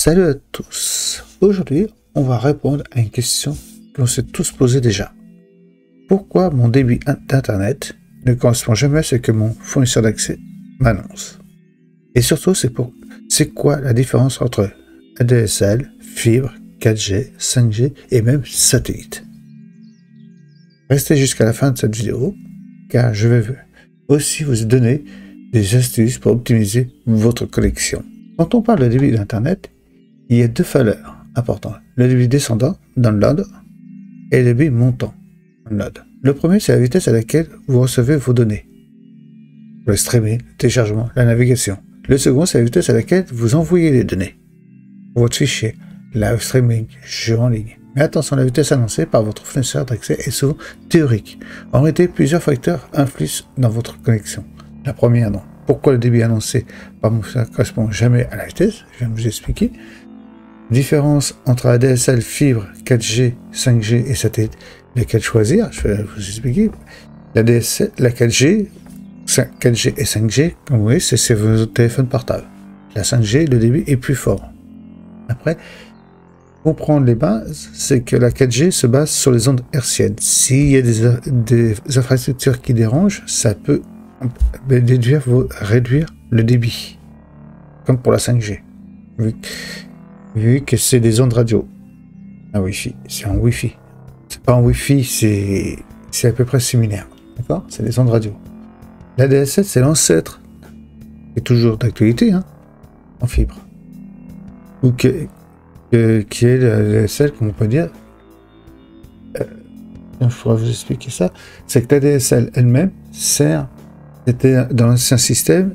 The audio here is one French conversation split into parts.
Salut à tous. Aujourd'hui, on va répondre à une question que l'on s'est tous posée déjà. Pourquoi mon débit d'internet ne correspond jamais à ce que mon fournisseur d'accès m'annonce? Et surtout, c'est quoi la différence entre ADSL, fibre, 4G, 5G et même satellite? Restez jusqu'à la fin de cette vidéo, car je vais aussi vous donner des astuces pour optimiser votre connexion. Quand on parle de débit d'internet, il y a deux valeurs importantes. Le débit descendant, download, et le débit montant, download. Le premier, c'est la vitesse à laquelle vous recevez vos données. Le streaming, le téléchargement, la navigation. Le second, c'est la vitesse à laquelle vous envoyez les données. Votre fichier, live streaming, jeu en ligne. Mais attention, la vitesse annoncée par votre fournisseur d'accès est souvent théorique. En réalité, plusieurs facteurs influent dans votre connexion. La première, non. Pourquoi le débit annoncé par mon fournisseur ne correspond jamais à la vitesse? Je viens de vous expliquer. Différence entre ADSL, fibre, 4G, 5G et satellite. Lesquels choisir? Je vais vous expliquer. La 4G, 4G et 5G, comme vous voyez, c'est vos téléphones portables. La 5G, le débit est plus fort. Après, comprendre les bases, c'est que la 4G se base sur les ondes hertziennes. S'il y a des infrastructures qui dérangent, ça peut réduire le débit, comme pour la 5G. Vu que c'est des ondes radio. Un Wi-Fi, c'est un Wi-Fi. C'est pas un Wi-Fi, c'est à peu près similaire. D'accord? C'est des ondes radio. L'ADSL, c'est l'ancêtre, qui est toujours d'actualité, hein, en fibre. Ou qui est l'ADSL, comme on peut dire. Je pourrais vous expliquer ça. C'est que l'ADSL elle-même c'était dans l'ancien système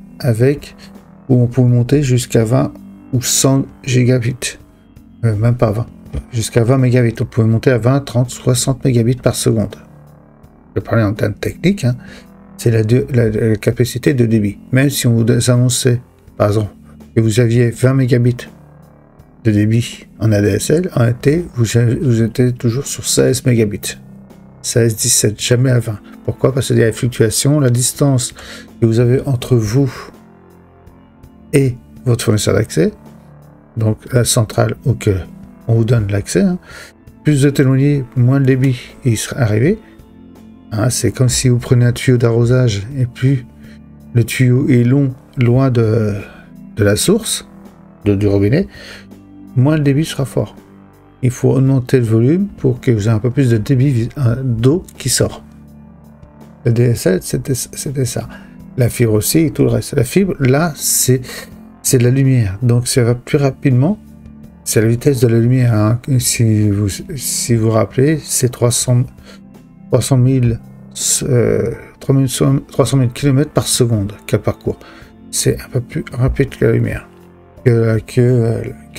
où on pouvait monter jusqu'à 20 ou 100 gigabits. Même pas 20. Jusqu'à 20 mégabits. On pouvait monter à 20, 30, 60 mégabits par seconde. Je parlais en termes techniques, hein. C'est la capacité de débit. Même si on vous annonçait, par exemple, que vous aviez 20 mégabits de débit en ADSL, en réalité, vous étiez toujours sur 16 mégabits. 16, 17, jamais à 20. Pourquoi? Parce qu'il y a la fluctuation, la distance que vous avez entre vous et votre fournisseur d'accès, donc la centrale auquel on vous donne l'accès, hein. Plus vous êtes éloigné, moins le débit il sera arrivé. Hein, c'est comme si vous prenez un tuyau d'arrosage et plus le tuyau est loin de la source, du robinet, moins le débit sera fort. Il faut augmenter le volume pour que vous ayez un peu plus de débit d'eau qui sort. Le DSL, c'était ça. La fibre aussi et tout le reste. La fibre, là, c'est de la lumière. Donc, ça va plus rapidement. C'est la vitesse de la lumière. Hein. Si vous rappelez, c'est 300 000 km par seconde qu'elle parcourt. C'est un peu plus rapide que la lumière. Que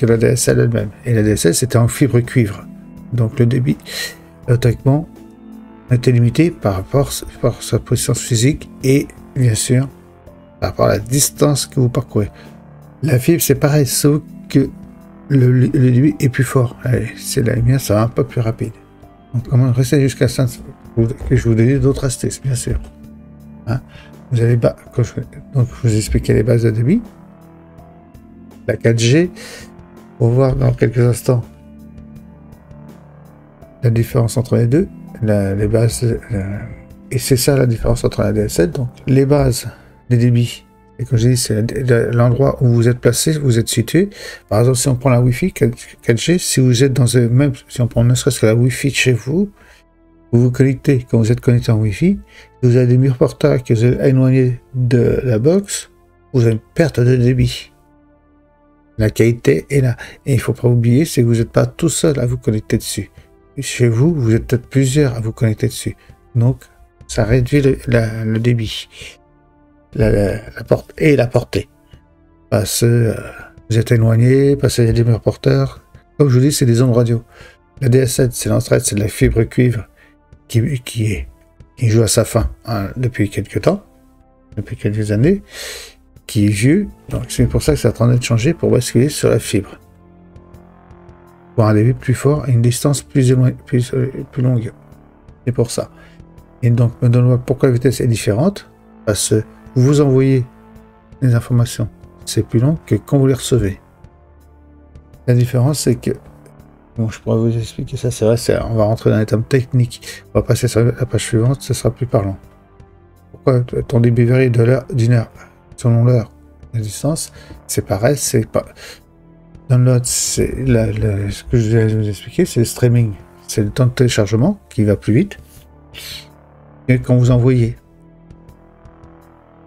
la DSL elle-même. Et la DSL, c'était en fibre cuivre. Donc le débit, automatiquement, était limité par rapport à sa puissance physique et, bien sûr, par rapport à la distance que vous parcourez. La fibre, c'est pareil, sauf que le débit est plus fort. C'est la lumière, ça va un peu plus rapide. Donc, comment rester jusqu'à ça, que je vous donne d'autres astuces, bien sûr. Hein? Donc, je vous expliquais les bases de débit. La 4G, on va voir dans quelques instants la différence entre les deux, les bases, et c'est ça la différence entre la DSL. Donc les bases des débits, et comme je dis, c'est l'endroit où vous êtes placé, vous êtes situé. Par exemple, si on prend la Wi-Fi 4G, si vous êtes dans si on prend ne serait-ce que la Wi-Fi de chez vous, vous vous connectez, quand vous êtes connecté en Wi-Fi, vous avez des murs porteurs que vous êtes éloignés de la box, vous avez une perte de débit. La qualité est là. Et il ne faut pas oublier, c'est que vous n'êtes pas tout seul à vous connecter dessus. Chez vous, vous êtes peut-être plusieurs à vous connecter dessus. Donc, ça réduit le débit. La portée. Parce que vous êtes éloigné, parce qu'il y a des murs porteurs. Comme je vous dis, c'est des ondes radio. La DSL, c'est l'ancêtre, c'est de la fibre cuivre qui joue à sa fin, hein, depuis quelques temps, depuis quelques années, qui est vieux, donc c'est pour ça que ça est en train de changer pour basculer sur la fibre. Pour un débit plus fort et une distance plus longue. C'est pour ça. Et donc, me donne pourquoi la vitesse est différente. Parce que vous envoyez les informations, c'est plus long que quand vous les recevez. La différence, c'est que, bon, je pourrais vous expliquer ça, c'est vrai, on va rentrer dans les termes techniques. On va passer sur la page suivante, ce sera plus parlant. Pourquoi ton débit varie d'une heure selon l'heure, la distance, c'est pareil, c'est pas... Download, c'est ce que je vais vous expliquer, c'est le streaming. C'est le temps de téléchargement qui va plus vite que quand vous envoyez.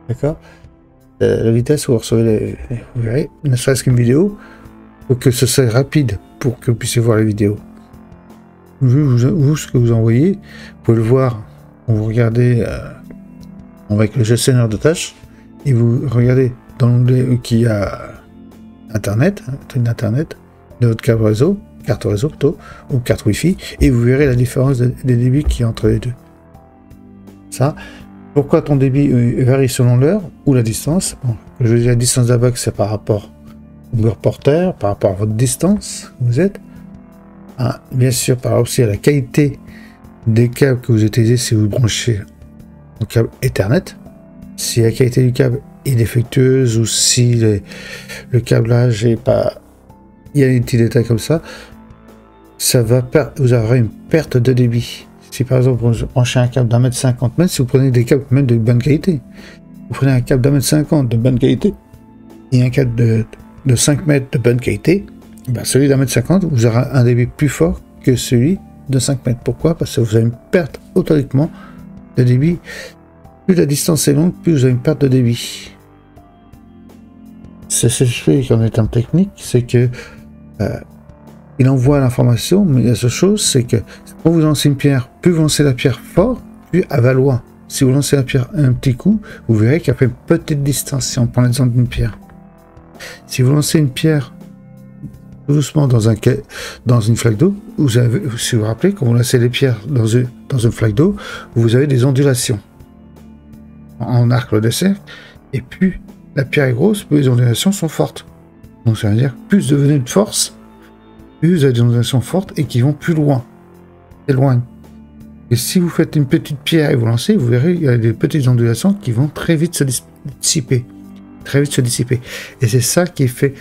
D'accord? La vitesse où vous recevez vous verrez, ne serait-ce qu'une vidéo, pour que ce soit rapide pour que vous puissiez voir la vidéo. Vous, ce que vous envoyez, vous pouvez le voir quand vous regardez avec le gestionnaire de tâches et vous regardez dans l'onglet qui a Internet, Internet, de votre carte réseau plutôt, ou carte Wi-Fi, et vous verrez la différence des débits qui y a entre les deux. Ça, pourquoi ton débit varie selon l'heure ou la distance? Bon, je veux dire, la distance d'abord, c'est par rapport au reporter, par rapport à votre distance que vous êtes. Ah, bien sûr, par rapport aussi à la qualité des câbles que vous utilisez si vous branchez au câble Ethernet. Si la qualité du câble est défectueuse ou si le câblage est pas... Il y a des petits détails comme ça, vous aurez une perte de débit. Si par exemple vous branchez un câble d'1,50 m, si vous prenez des câbles même de bonne qualité, vous prenez un câble d'1,50 m de bonne qualité et un câble de 5 mètres de bonne qualité, ben celui d'1,50 m, vous aurez un débit plus fort que celui de 5 mètres. Pourquoi? Parce que vous avez une perte automatiquement de débit. Plus la distance est longue, plus vous avez une perte de débit. C'est ce que je fais en termes techniques, c'est que il envoie l'information, mais la seule chose, c'est que quand vous lancez une pierre, plus vous lancez la pierre fort, plus elle va loin. Si vous lancez la pierre un petit coup, vous verrez qu'elle fait une petite distance, si on prend l'exemple d'une pierre. Si vous lancez une pierre doucement dans une flaque d'eau, si vous vous rappelez, quand vous lancez les pierres dans une flaque d'eau, vous avez des ondulations en arc de cercle, et plus la pierre est grosse, plus les ondulations sont fortes. Donc ça veut dire plus vous devenez de force, plus vous avez des ondulations fortes et qui vont plus loin. Et loin. Et si vous faites une petite pierre et vous lancez, vous verrez, il y a des petites ondulations qui vont très vite se dissiper. Très vite se dissiper. Et c'est ça qui fait...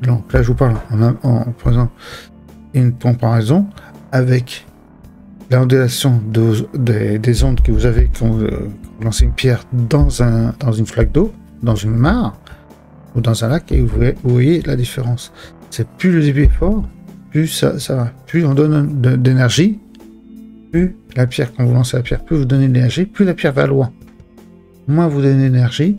Donc là, je vous parle en prenant une comparaison avec l'ondulation des ondes que vous avez quand vous lancez une pierre dans une flaque d'eau, dans une mare ou dans un lac, et vous voyez la différence. C'est plus le débit est fort, plus ça va. Plus on donne d'énergie, plus la pierre, quand vous lancez la pierre, plus vous donnez de l'énergie, plus la pierre va loin. Moins vous donnez d'énergie,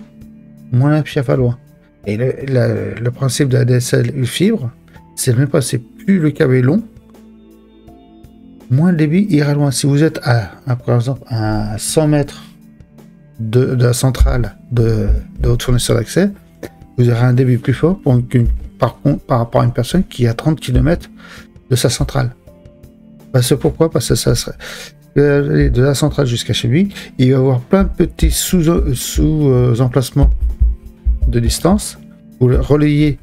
moins la pierre va loin. Et le principe de la DSL fibre, c'est le même principe. Plus le câble est long, moins le débit ira loin. Si vous êtes par exemple, à 100 mètres de la centrale de votre fournisseur d'accès, vous aurez un débit plus fort par rapport à une personne qui est à 30 km de sa centrale. C'est pourquoi? Parce que ça serait de la centrale jusqu'à chez lui, il va y avoir plein de petits sous-emplacements de distance pour relayer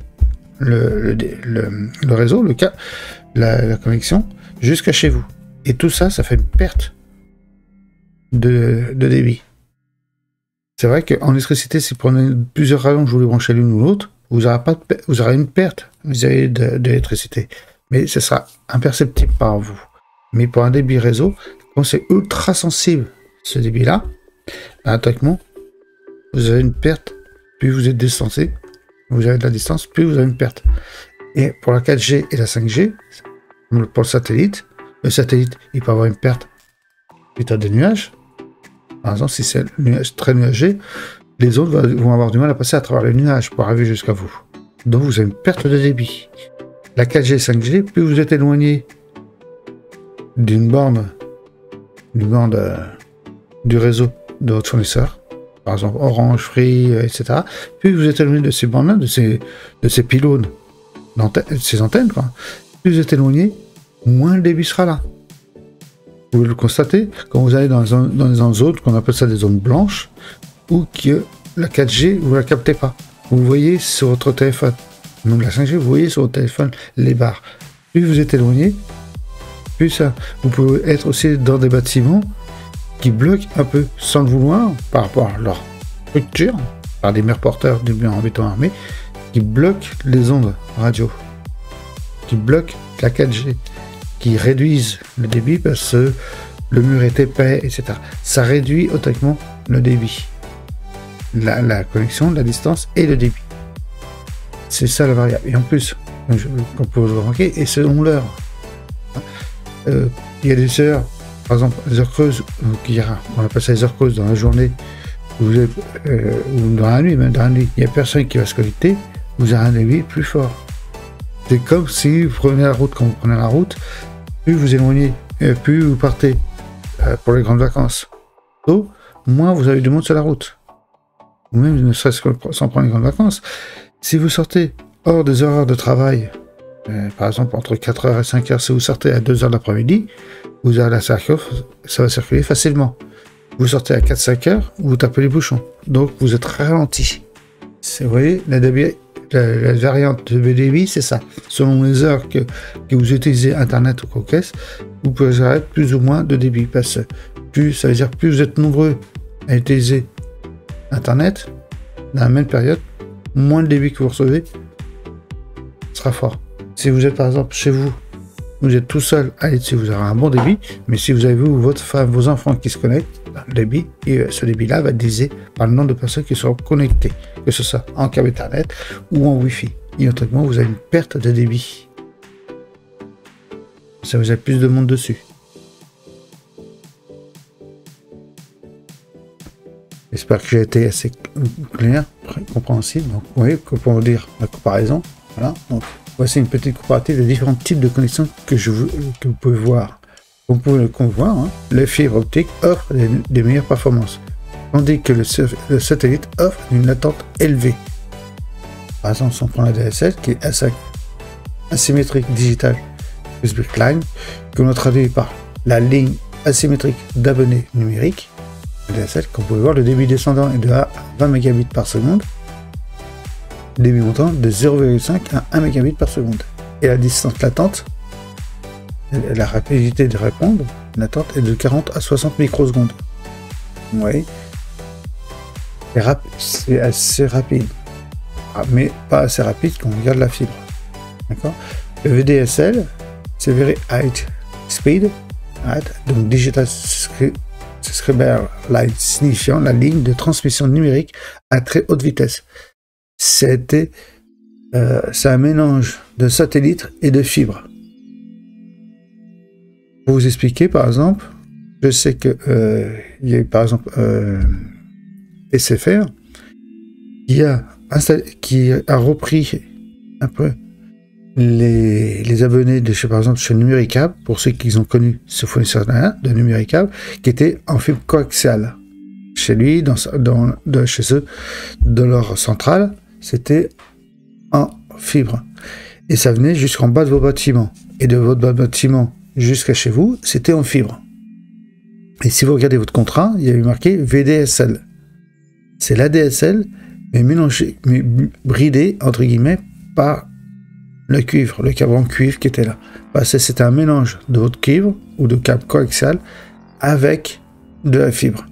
le réseau, la connexion jusqu'à chez vous. Et tout ça, ça fait une perte de débit. C'est vrai qu'en électricité, si vous prenez plusieurs rallonges, vous les branchez l'une ou l'autre, vous aurez une perte vis-à-vis de l'électricité. Mais ce sera imperceptible par vous. Mais pour un débit réseau, quand c'est ultra sensible, ce débit-là, automatiquement, vous avez une perte. Plus vous êtes distancé, vous avez de la distance, plus vous avez une perte. Et pour la 4G et la 5G, pour le satellite, il peut avoir une perte suite à des nuages. Par exemple, si c'est très nuagé, les ondes vont avoir du mal à passer à travers les nuages pour arriver jusqu'à vous. Donc vous avez une perte de débit. La 4G et 5G, plus vous êtes éloigné d'une borne du réseau de votre fournisseur, par exemple Orange, Free, etc., plus vous êtes éloigné de ces bornes-là, de ces pylônes, de ces antennes, quoi. Plus vous êtes éloigné, moins le débit sera là. Vous le constatez quand vous allez dans une zone qu'on appelle ça des zones blanches, ou que la 4G, vous ne la captez pas. Vous voyez sur votre téléphone, même la 5G, vous voyez sur votre téléphone les barres. Plus vous êtes éloigné, plus ça. Vous pouvez être aussi dans des bâtiments qui bloquent un peu, sans le vouloir, par rapport à leur structure, par des murs porteurs du mur en béton armé, qui bloquent les ondes radio. qui bloquent la 4G, qui réduisent le débit parce que le mur est épais, etc. Ça réduit automatiquement le débit. La connexion, la distance et le débit. C'est ça la variable. Et en plus, comme vous le remarquer, et selon l'heure. Il y a des heures, par exemple, les heures creuses, on appelle ça les heures creuses dans la journée, vous êtes, ou dans la nuit, même dans la nuit, il n'y a personne qui va se connecter, vous avez un débit plus fort. C'est comme si vous prenez la route, quand vous prenez la route, plus vous éloignez, plus vous partez pour les grandes vacances. Donc, moins vous avez du monde sur la route. Ou même ne serait-ce que sans prendre les grandes vacances. Si vous sortez hors des horaires de travail, par exemple entre 4h et 5h, si vous sortez à 2h de l'après-midi, vous avez ça va circuler facilement. Vous sortez à 4-5h, vous tapez les bouchons. Donc vous êtes ralenti. Vous voyez, la variante de débit, c'est ça. Selon les heures que vous utilisez Internet ou quoi que ce soit, vous pouvez gérer plus ou moins de débit. Parce que ça veut dire plus vous êtes nombreux à utiliser Internet, dans la même période, moins le débit que vous recevez sera fort. Si vous êtes par exemple chez vous, vous êtes tout seul, allez dessus, vous aurez un bon débit, mais si vous avez vous, votre femme, vos enfants qui se connectent, le débit, et ce débit-là va être divisé par le nombre de personnes qui seront connectées, que ce soit en câble Internet ou en Wi-Fi. Et autrement, vous avez une perte de débit. Ça vous a plus de monde dessus. J'espère que j'ai été assez clair, compréhensible. Donc, vous voyez, pour vous dire la comparaison, voilà. Donc, voici une petite comparative des différents types de connexions que vous pouvez voir. Vous pouvez le voir, hein, les fibres optiques offrent des meilleures performances, tandis que le satellite offre une latence élevée. Par exemple, si on prend la DSL, qui est asymétrique digital Swissbilt Line, que l'on traduit par la ligne asymétrique d'abonnés numériques, DSL, comme vous pouvez voir, le débit descendant est de 20 mégabits par seconde, le débit montant de 0,5 à 1 mégabit par seconde. Et la distance latente, la rapidité de répondre, l'attente est de 40 à 60 microsecondes. Vous voyez, c'est assez rapide, mais pas assez rapide quand on regarde la fibre. D'accord. Le VDSL, c'est Very High Speed, donc Digital Subscriber Line, signifiant la ligne de transmission numérique à très haute vitesse. C'est un mélange de satellite et de fibre. Pour vous expliquer, par exemple, je sais que il y a par exemple SFR qui a repris un peu les abonnés de par exemple chez Numéricable, pour ceux qui ont connu ce fournisseur de Numéricable, qui était en fibre coaxiale. Chez lui, chez eux, dans leur centrale, c'était en fibre. Et ça venait jusqu'en bas de vos bâtiments. Et de votre bâtiment jusqu'à chez vous, c'était en fibre. Et si vous regardez votre contrat, il y avait marqué VDSL. C'est l'ADSL, mais mélangé, mais bridé, entre guillemets, par le cuivre, le câble en cuivre qui était là. Parce que c'était un mélange de votre cuivre ou de câble coaxial avec de la fibre.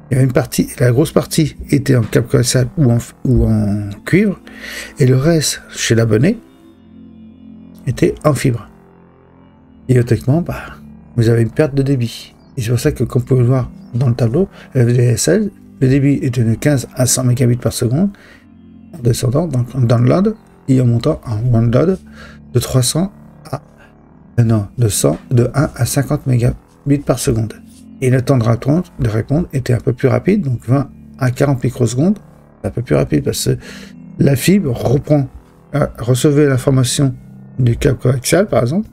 Il y avait une partie, la grosse partie était en câble coaxial ou en cuivre, et le reste, chez l'abonné, était en fibre. Et automatiquement, vous avez une perte de débit. Et c'est pour ça que, comme vous pouvez le voir dans le tableau, la VDSL, le débit était de 15 à 100 mégabits par seconde, en descendant dans le download, et en montant en download de 300 à... non, de 1 à 50 mégabits par seconde. Et le temps de répondre était un peu plus rapide, donc 20 à 40 microsecondes, un peu plus rapide, parce que la fibre recevait l'information du câble coaxial, par exemple,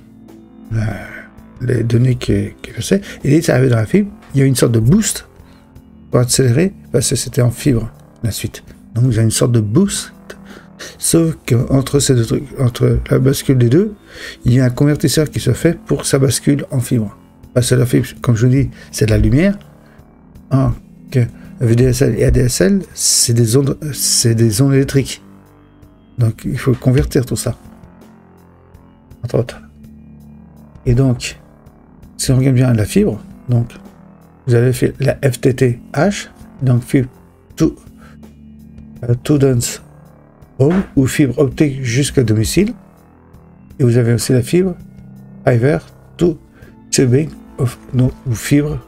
les données qu'il sait, et dès que ça arrivait dans la fibre, il y a une sorte de boost pour accélérer, parce que c'était en fibre, la suite. Donc vous avez une sorte de boost, sauf qu'entre ces deux trucs, entre la bascule des deux, il y a un convertisseur qui se fait pour que ça bascule en fibre. Parce que la fibre, comme je vous dis, c'est de la lumière. Que VDSL et ADSL, c'est des ondes électriques. Donc il faut convertir tout ça. Entre autres. Et donc, si on regarde bien la fibre, donc vous avez fait la FTTH, donc fibre to dense home, ou fibre optique jusqu'à domicile. Et vous avez aussi la fibre Fiber to Tubing donc fibre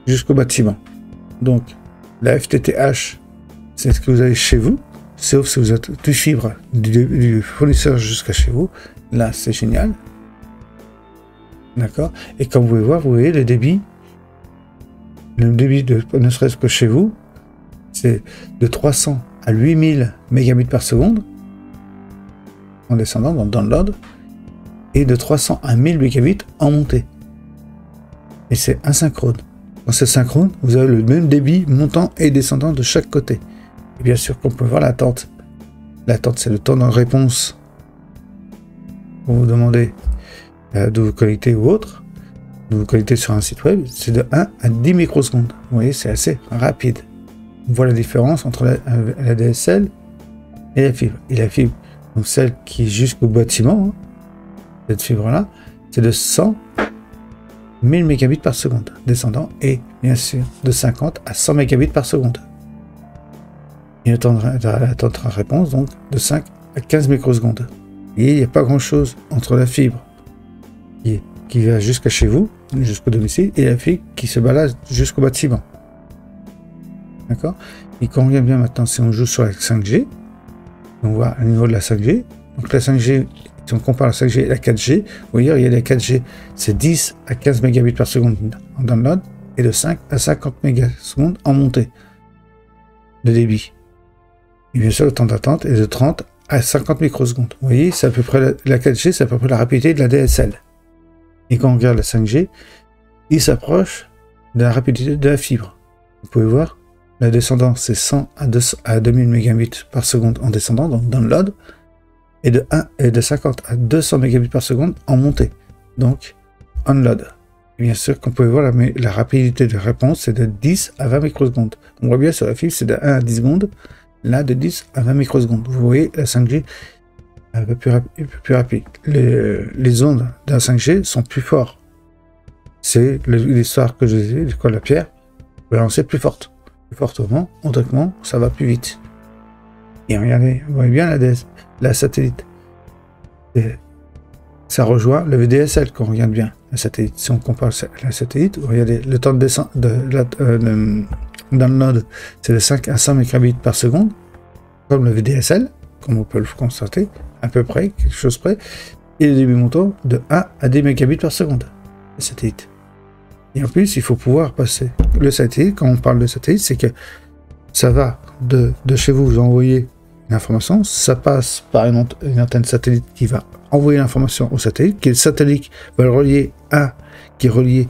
jusqu'au bâtiment. Donc la FTTH, c'est ce que vous avez chez vous, sauf si vous êtes du fibre du fournisseur jusqu'à chez vous. Là, c'est génial. D'accord. Et comme vous pouvez voir, vous voyez le débit de ne serait-ce que chez vous, c'est de 300 à 8000 mégabits par seconde en descendant dans le download et de 300 à 1000 mégabits en montée. Et c'est asynchrone. Quand c'est synchrone, vous avez le même débit montant et descendant de chaque côté. Et bien sûr qu'on peut voir l'attente. L'attente, c'est le temps de réponse pour vous demander de vous connecter ou autre, de vous connecter sur un site web, c'est de 1 à 10 microsecondes. Vous voyez, c'est assez rapide. On voit la différence entre la DSL et la fibre. Et la fibre, donc celle qui est jusqu'au bâtiment, cette fibre-là, c'est de 100 1000 mégabits par seconde descendant et bien sûr de 50 à 100 mégabits par seconde. Et le temps de réponse donc de 5 à 15 microsecondes. Et il n'y a pas grand-chose entre la fibre qui va jusqu'à chez vous, jusqu'au domicile, et la fibre qui se balade jusqu'au bâtiment. D'accord. Et quand on regarde bien maintenant, si on joue sur la 5G, on voit au niveau de la 5G, donc la 5G, si on compare la 5G et la 4G, vous voyez, il y a la 4G, c'est 10 à 15 mégabits par seconde en download, et de 5 à 50 mégasecondes en montée de débit. Et bien sûr, le temps d'attente est de 30 à 50 microsecondes. Vous voyez, c'est à peu près la 4G, c'est à peu près la rapidité de la DSL. Et quand on regarde la 5G, il s'approche de la rapidité de la fibre. Vous pouvez voir, la descendance, c'est 100 à 2000 mégabits par seconde en descendant, donc download, et de 50 à 200 mégabits par seconde en montée, donc onload. Et bien sûr, comme vous pouvez voir, la rapidité de réponse, c'est de 10 à 20 microsecondes. On voit bien sur la fibre, c'est de 1 à 10 secondes, là de 10 à 20 microsecondes. Vous voyez, la 5G un peu plus rapide. Les ondes de la 5G sont plus fortes. C'est l'histoire que je disais, l'école de la pierre, vous lancez plus forte. Plus fortement, autrement, ça va plus vite. Et regardez, vous voyez bien la satellite. Et ça rejoint le VDSL quand on regarde bien la satellite. Si on compare la satellite, vous regardez le temps de descente dans le node, c'est de 5 à 100 mégabits par seconde, comme le VDSL, comme on peut le constater, à peu près, quelque chose près, et le débit montant de 1 à 10 mégabits par seconde, le satellite. Et en plus, il faut pouvoir passer le satellite. Quand on parle de satellite, c'est que ça va de chez vous, vous envoyez une information, ça passe par une antenne satellite qui va envoyer l'information au satellite, qui est le satellite va le relier qui est relié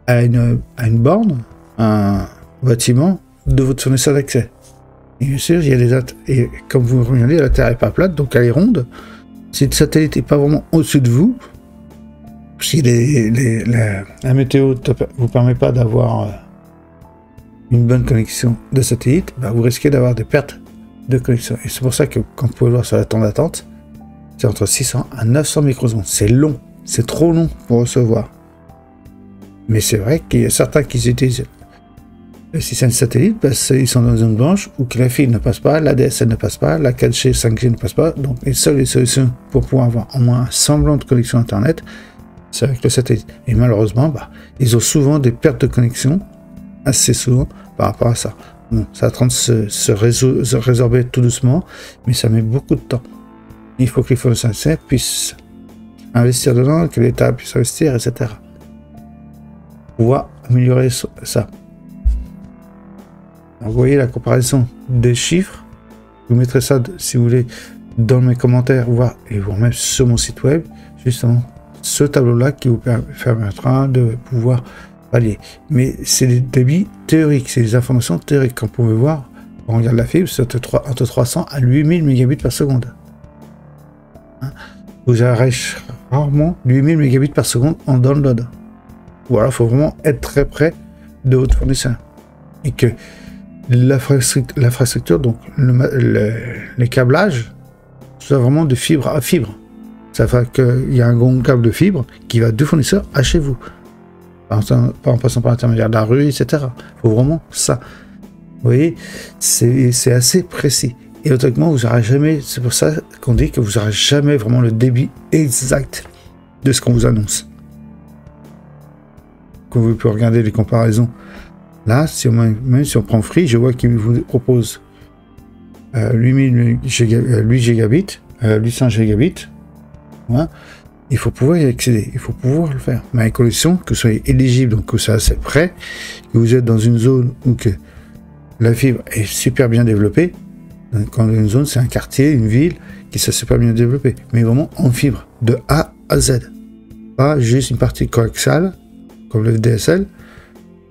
à une borne, un bâtiment de votre fournisseur d'accès. Et bien sûr, il y a et comme vous regardez, la Terre n'est pas plate, donc elle est ronde. Si le satellite n'est pas vraiment au-dessus de vous, si la météo ne vous permet pas d'avoir une bonne connexion de satellite, bah vous risquez d'avoir des pertes de connexion. Et c'est pour ça que, quand vous pouvez voir sur la temps d'attente, c'est entre 600 à 900 microsecondes. C'est long, c'est trop long pour recevoir. Mais c'est vrai qu'il y a certains qui utilisent le système satellite parce qu'ils sont dans une zone blanche où que la fibre ne passe pas, la DSL ne passe pas, la 4G, 5G ne passe pas. Donc les seules solutions pour pouvoir avoir au moins un semblant de connexion Internet, c'est avec le satellite. Et malheureusement, ils ont souvent des pertes de connexion, assez souvent, par rapport à ça. Bon, ça est en train de se résorber tout doucement, mais ça met beaucoup de temps. Il faut que les fournisseurs puissent investir dedans, que l'État puisse investir, etc. Pour pouvoir améliorer ça. Donc, vous voyez la comparaison des chiffres. Vous mettrez ça, si vous voulez, dans mes commentaires, et voire même sur mon site web, justement, ce tableau-là qui vous permettra de pouvoir pallier. Mais c'est des débits théoriques, c'est des informations théoriques. Comme vous pouvez voir, quand on regarde la fibre, c'est entre 300 à 8000 mégabits par seconde. Vous avez rarement 8000 mégabits par seconde en download. Voilà, il faut vraiment être très près de votre fournisseur. Et que l'infrastructure, donc les câblages, soit vraiment de fibre à fibre. Ça fait qu'il y a un grand câble de fibre qui va du fournisseur à chez vous. Pas en passant par l'intermédiaire de la rue, etc. Il faut vraiment ça. Vous voyez, c'est assez précis. Et automatiquement, vous n'aurez jamais, c'est pour ça qu'on dit que vous n'aurez jamais vraiment le débit exact de ce qu'on vous annonce. Quand vous pouvez regarder les comparaisons, là, même si on prend Free, je vois qu'il vous propose 8 gigabits, 800 gigabits. Voilà. Il faut pouvoir y accéder, il faut pouvoir le faire. Mais à condition que vous soyez éligible, donc que ça c'est prêt, que vous êtes dans une zone où que la fibre est super bien développée. Quand une zone, c'est un quartier, une ville qui s'est super bien développée, mais vraiment en fibre, de A à Z. Pas juste une partie coaxiale, comme le VDSL,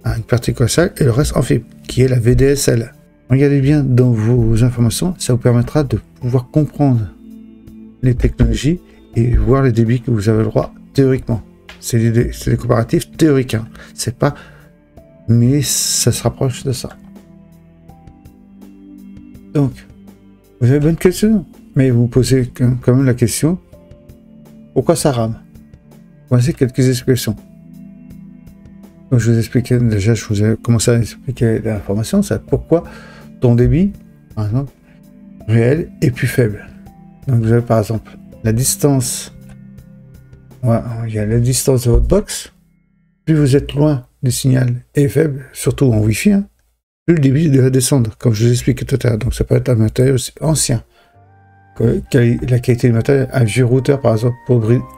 une partie coaxiale et le reste en fibre, qui est la VDSL. Regardez bien dans vos informations, ça vous permettra de pouvoir comprendre les technologies et voir les débits que vous avez le droit théoriquement. C'est des comparatifs théoriques, hein. C'est pas, mais ça se rapproche de ça. Donc, vous avez bonne question, mais vous posez quand même la question, pourquoi ça rame? Voici quelques explications. Donc, je vous expliquais déjà, je vous ai commencé à expliquer l'information, c'est pourquoi ton débit, par exemple, réel est plus faible. Donc, vous avez par exemple la distance, voilà, il y a la distance de votre box, plus vous êtes loin du signal est faible, surtout en Wi-Fi, hein, plus le débit doit descendre, comme je vous expliquais tout à l'heure. Donc ça peut être un matériel ancien. La qualité du matériel, un vieux routeur par exemple,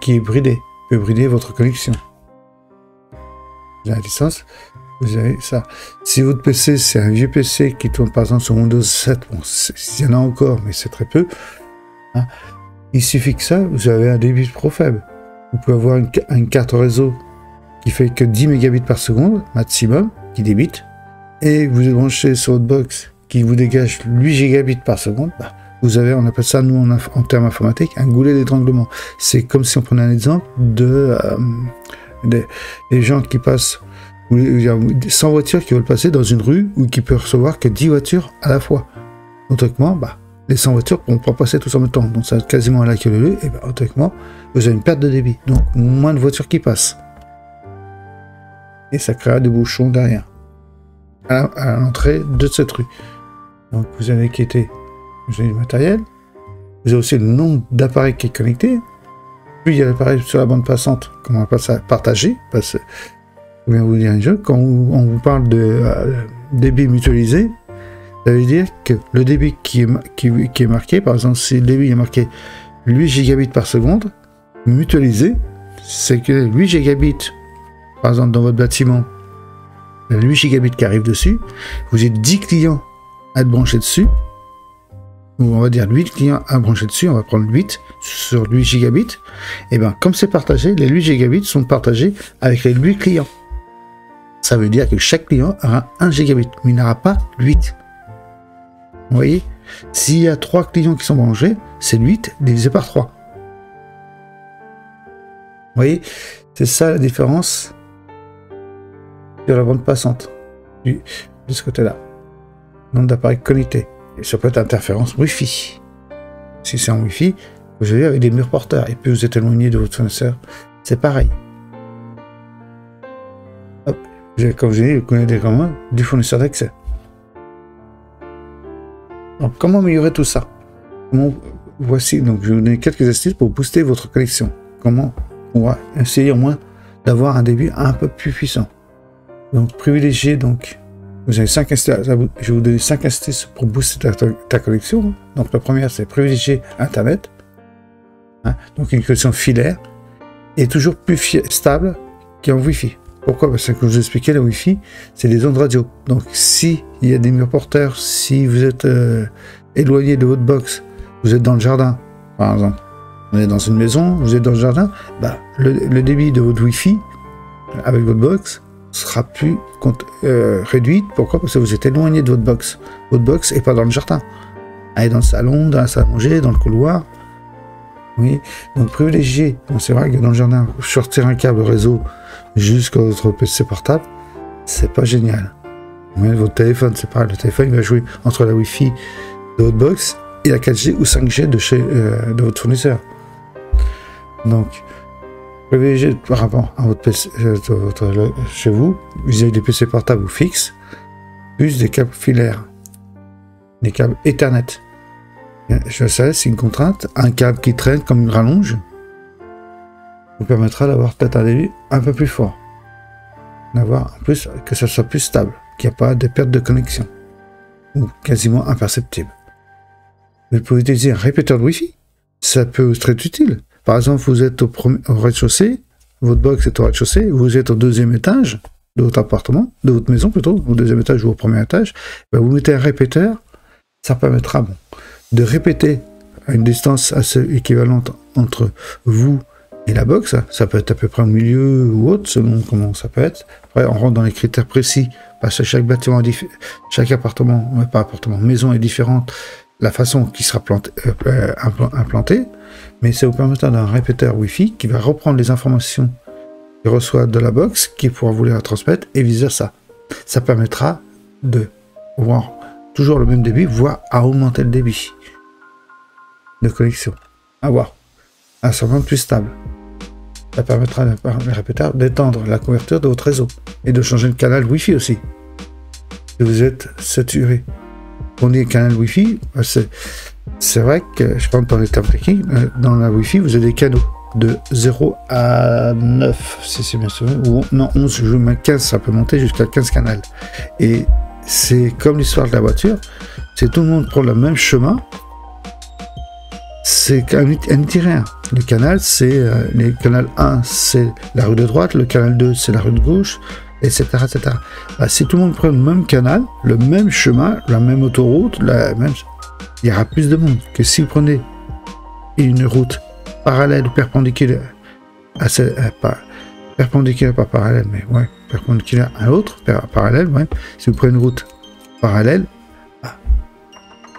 qui est bridé, peut brider votre connexion. La distance, vous avez ça. Si votre PC, c'est un vieux PC qui tourne par exemple sur Windows 7, bon, il y en a encore, mais c'est très peu, hein, il suffit que ça, vous avez un débit trop faible. Vous pouvez avoir une carte réseau qui fait que 10 mégabits par seconde, maximum, qui débite, et vous êtes branché sur votre box qui vous dégage 8 gigabits par seconde, bah, vous avez, on appelle ça, nous, en termes informatiques, un goulet d'étranglement. C'est comme si on prenait un exemple des gens qui passent, il y a 100 voitures qui veulent passer dans une rue ou qui peuvent recevoir que 10 voitures à la fois. Autrement, bah, les 100 voitures ne pourront pas passer tous en même temps, donc ça va être quasiment à la queue leu, et bah, autrement, vous avez une perte de débit, donc moins de voitures qui passent. Et ça créera des bouchons derrière, à l'entrée de cette rue. Donc vous avez quitté, vous avez du matériel, vous avez aussi le nombre d'appareils qui est connecté, puis il y a l'appareil sur la bande passante, comment on appelle ça, partagé, parce que, je viens vous dire un jeu, quand on vous parle de débit mutualisé, ça veut dire que le débit qui est marqué, par exemple, si le débit est marqué 8 gigabits par seconde, mutualisé, c'est que 8 gigabits, par exemple, dans votre bâtiment, il y a 8 gigabits qui arrivent dessus, vous avez 10 clients à être branchés dessus, ou on va dire 8 clients à brancher dessus, on va prendre 8 sur 8 gigabits, et bien comme c'est partagé, les 8 gigabits sont partagés avec les 8 clients. Ça veut dire que chaque client aura 1 gigabit, mais il n'aura pas 8. Vous voyez, s'il y a 3 clients qui sont branchés, c'est 8 divisé par 3. Vous voyez, c'est ça la différence de la bande passante de ce côté-là. Nombre d'appareils connectés. Et ça peut être interférence Wi-Fi. Si c'est en Wi-Fi, vous avez avec des murs porteurs et puis vous êtes éloigné de votre fournisseur, c'est pareil. Hop, comme je dis, vous connaissez comment du fournisseur d'accès. Donc, comment améliorer tout ça? Voici, donc je vais vous donner quelques astuces pour booster votre connexion. Comment on va essayer au moins d'avoir un débit un peu plus puissant. Donc, privilégiez, donc, vous avez 5 astuces, je vais vous donner 5 astuces pour booster ta connexion. Donc, la première, c'est privilégier Internet. Hein, donc, une connexion filaire est toujours plus stable qu'en Wi-Fi. Pourquoi? Parce que, comme je vous expliquais, la Wi-Fi, c'est des ondes radio. Donc, s'il y a des murs porteurs, si vous êtes éloigné de votre box, vous êtes dans le jardin, par exemple, vous êtes dans une maison, vous êtes dans le jardin, bah, le débit de votre Wi-Fi avec votre box sera plus réduit. Pourquoi? Parce que vous êtes éloigné de votre box. Votre box n'est pas dans le jardin. Elle est dans le salon, dans la salle à manger, dans le couloir. Oui, donc privilégier, c'est vrai que dans le jardin, sortir un câble réseau jusqu'à votre PC portable, c'est pas génial. Mais votre téléphone, c'est pareil, le téléphone il va jouer entre la Wi-Fi de votre box et la 4G ou 5G de votre fournisseur. Donc, privilégiez par rapport à votre PC, chez vous, vous avez des PC portables ou fixes, plus des câbles filaires, des câbles Ethernet. Je sais, c'est une contrainte. Un câble qui traîne comme une rallonge vous permettra d'avoir peut-être un débit un peu plus fort. D'avoir en plus que ça soit plus stable, qu'il n'y a pas de perte de connexion. Ou quasiment imperceptible. Vous pouvez utiliser un répéteur de Wi-Fi. Ça peut être très utile. Par exemple, vous êtes au rez-de-chaussée, votre box est au rez-de-chaussée, vous êtes au deuxième étage de votre appartement, de votre maison plutôt, au deuxième étage ou au premier étage, ben vous mettez un répéteur, ça permettra de répéter à une distance assez équivalente entre vous et la box. Ça peut être à peu près au milieu ou autre, selon comment ça peut être. Après, on rentre dans les critères précis, parce que chaque bâtiment, chaque appartement, pas appartement, maison est différente, la façon qui sera implantée, mais ça vous permettra d'un répéteur Wi-Fi qui va reprendre les informations qu'il reçoit de la box, qui pourra vous les transmettre, et vice-versa. Ça permettra de voir toujours le même débit, voire à augmenter le débit de connexion. À voir. À se rendre plus stable. Ça permettra le répéteur d'étendre la couverture de votre réseau et de changer le canal Wi-Fi aussi. Si vous êtes saturé. On dit canal Wi-Fi, c'est vrai que je rentre dans les termes techniques, dans la Wi-Fi, vous avez des canaux de 0 à 9, si c'est bien sûr, ou non, 11, je mets 15, ça peut monter jusqu'à 15 canaux. Et c'est comme l'histoire de la voiture, c'est tout le monde prend le même chemin, c'est un itinéraire. Le canal, c'est le canal 1, c'est la rue de droite, le canal 2, c'est la rue de gauche, etc. etc. Bah, si tout le monde prend le même canal, le même chemin, la même autoroute, il y aura plus de monde que si vous prenez une route parallèle ou perpendiculaire, perpendiculaire, pas parallèle, mais ouais, perpendiculaire à l'autre, parallèle, ouais. Si vous prenez une route parallèle,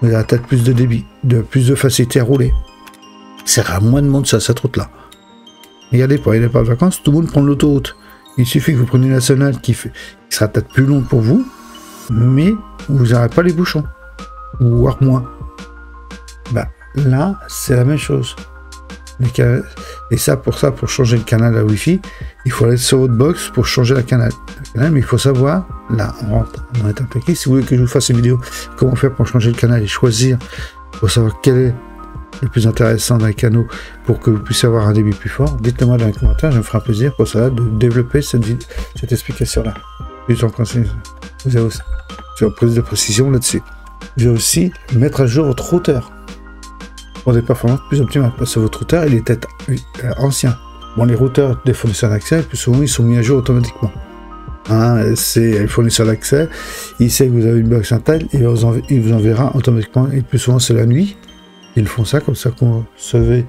vous aurez peut-être plus de débit, plus de facilité à rouler. Il y aura moins de monde sur cette route-là. Regardez, pour les départs de vacances, tout le monde prend l'autoroute. Il suffit que vous preniez une nationale qui sera peut-être plus longue pour vous, mais vous n'aurez pas les bouchons, voire moins. Bah, là, c'est la même chose. Et ça, pour changer le canal à Wi-Fi, il faut aller sur votre box pour changer le canal. Mais il faut savoir, là, on rentre dans l'étape technique. Si vous voulez que je vous fasse une vidéo, comment faire pour changer le canal et choisir, pour savoir quel est le plus intéressant dans les canaux pour que vous puissiez avoir un débit plus fort, dites-le moi dans les commentaires, je me ferai un plaisir pour ça de développer cette explication-là. Vous avez aussi une prise de précision là-dessus. Vous allez aussi mettre à jour votre routeur pour des performances plus optimales, parce que votre routeur, il est peut-être ancien. Bon, les routeurs des fournisseurs d'accès, plus souvent, ils sont mis à jour automatiquement. C'est le fournisseur d'accès, il sait que vous avez une box Intel, il vous enverra automatiquement, et plus souvent, c'est la nuit. Ils font ça, comme ça qu'on se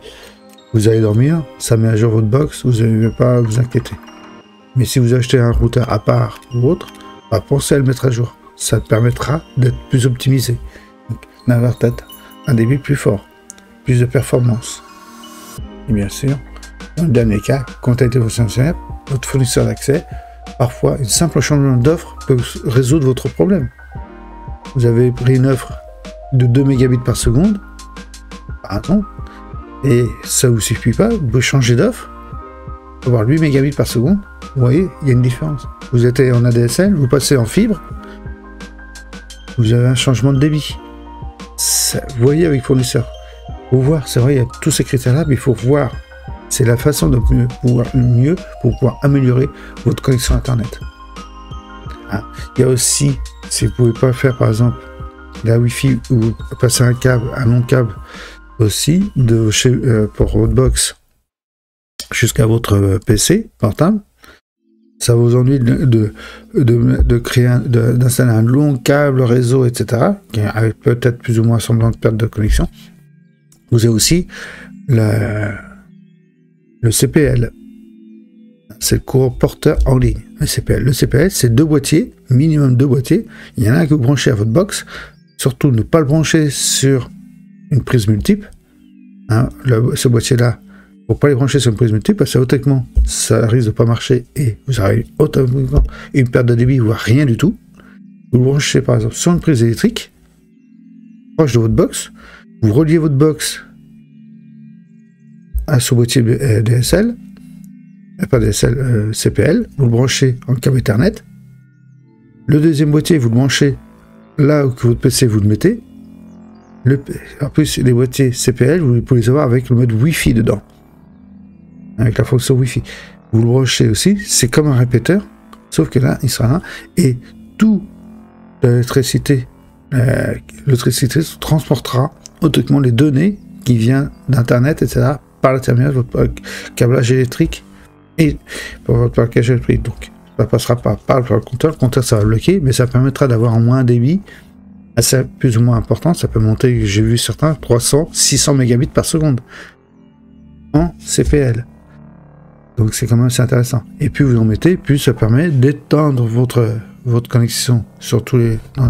vous allez dormir, ça met à jour votre box, vous n'avez pas à vous inquiéter. Mais si vous achetez un routeur à part ou autre, bah, pensez à le mettre à jour. Ça permettra d'être plus optimisé. D'avoir peut-être un débit plus fort, plus de performance. Et bien sûr, dans le dernier cas, contactez votre fournisseur d'accès. Parfois, une simple changement d'offre peut résoudre votre problème. Vous avez pris une offre de 2 mégabits par seconde, et ça vous suffit pas, vous pouvez changer d'offre, avoir 8 mégabits par seconde, vous voyez, il y a une différence. Vous êtes en ADSL, vous passez en fibre, vous avez un changement de débit. Ça, vous voyez avec fournisseur. Il faut voir, c'est vrai, il y a tous ces critères-là, mais il faut voir. C'est la façon de mieux pour pouvoir améliorer votre connexion Internet. Il y a aussi, si vous ne pouvez pas faire par exemple la Wi-Fi ou passer un long câble aussi pour votre box jusqu'à votre PC portable, ça vous ennuie d'installer un long câble réseau, etc., avec peut-être plus ou moins semblant de perte de connexion. Vous avez aussi le CPL, c'est le courant porteur en ligne. Le CPL, c'est 2 boîtiers, minimum 2 boîtiers. Il y en a un que vous branchez à votre box, surtout ne pas le brancher sur une prise multiple. Ce boîtier-là, il ne faut pas les brancher sur une prise multiple, parce que automatiquement, ça risque de ne pas marcher et vous avez automatiquement une perte de débit, voire rien du tout. Vous le branchez par exemple sur une prise électrique, proche de votre box, vous reliez votre box à ce boîtier DSL, pas DSL, CPL, vous le branchez en câble Ethernet. Le deuxième boîtier, vous le branchez là où votre PC vous le mettez. En plus, les boîtiers CPL, vous pouvez les avoir avec le mode Wi-Fi dedans. Avec la fonction Wi-Fi. Vous le branchez aussi, c'est comme un répéteur, sauf que là, il sera là. Et tout l'électricité transportera automatiquement les données qui viennent d'Internet, etc., par le terminal de votre câblage électrique et pour votre package électrique. Donc, ça passera pas par le compteur ça va bloquer, mais ça permettra d'avoir au moins un débit assez plus ou moins important. Ça peut monter, j'ai vu certains, 300, 600 mégabits par seconde en CPL. Donc c'est quand même assez intéressant. Et plus vous en mettez, plus ça permet d'étendre votre connexion sur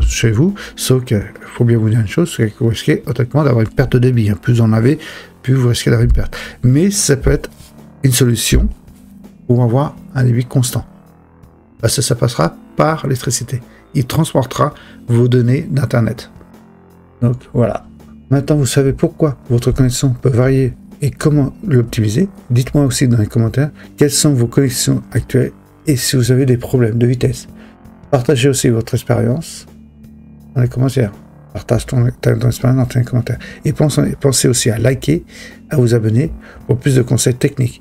chez vous. Sauf qu'il faut bien vous dire une chose, c'est que vous risquez automatiquement d'avoir une perte de débit. Plus vous en avez, plus vous risquez d'avoir une perte. Mais ça peut être une solution pour avoir un débit constant. Parce que ça passera par l'électricité. Il transportera vos données d'Internet. Donc voilà. Maintenant, vous savez pourquoi votre connexion peut varier et comment l'optimiser. Dites-moi aussi dans les commentaires quelles sont vos connexions actuelles et si vous avez des problèmes de vitesse. Partagez aussi votre expérience dans les commentaires. Partage ton expérience dans les commentaires. Et pensez aussi à liker, à vous abonner pour plus de conseils techniques.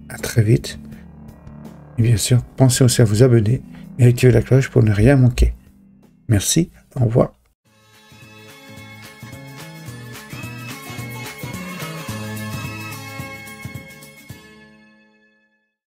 À très vite. Et bien sûr, pensez aussi à vous abonner et activer la cloche pour ne rien manquer. Merci, au revoir.